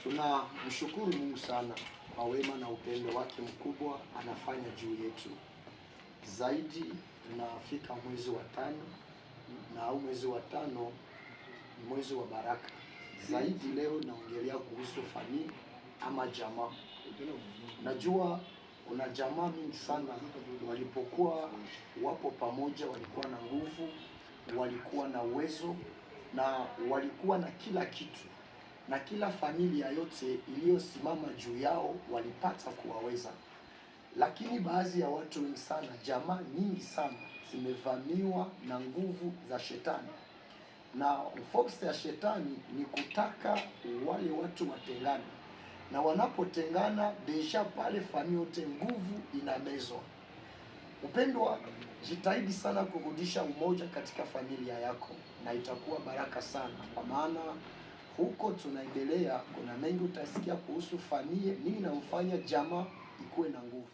Tunamshukuru Mungu sana kwa wema na upendo wake mkubwa anafanya juu yetu. Zaidi tunafika mwezi wa tano, na mwezi wa tano ni mwezi wa baraka. Zaidi leo naongelea kuhusu familia ama jamaa. Najua kuna jamaa mingi sana walipokuwa wapo pamoja, walikuwa na nguvu, walikuwa na uwezo na walikuwa na kila kitu, na kila familia yote iliyosimama juu yao walipata kuwaweza. Lakini baadhi ya watu wengi sana, jamaa nyingi sana zimevamiwa na nguvu za shetani, na focus ya shetani ni kutaka wale watu watengane, na wanapotengana deja pale familia yote nguvu inamezwa. Upendwa, jitahidi sana kurudisha umoja katika familia yako na itakuwa baraka sana, kwa maana huko tunaendelea, kuna mengi utasikia kuhusu familia, nini namfanya jamaa ikuwe na nguvu.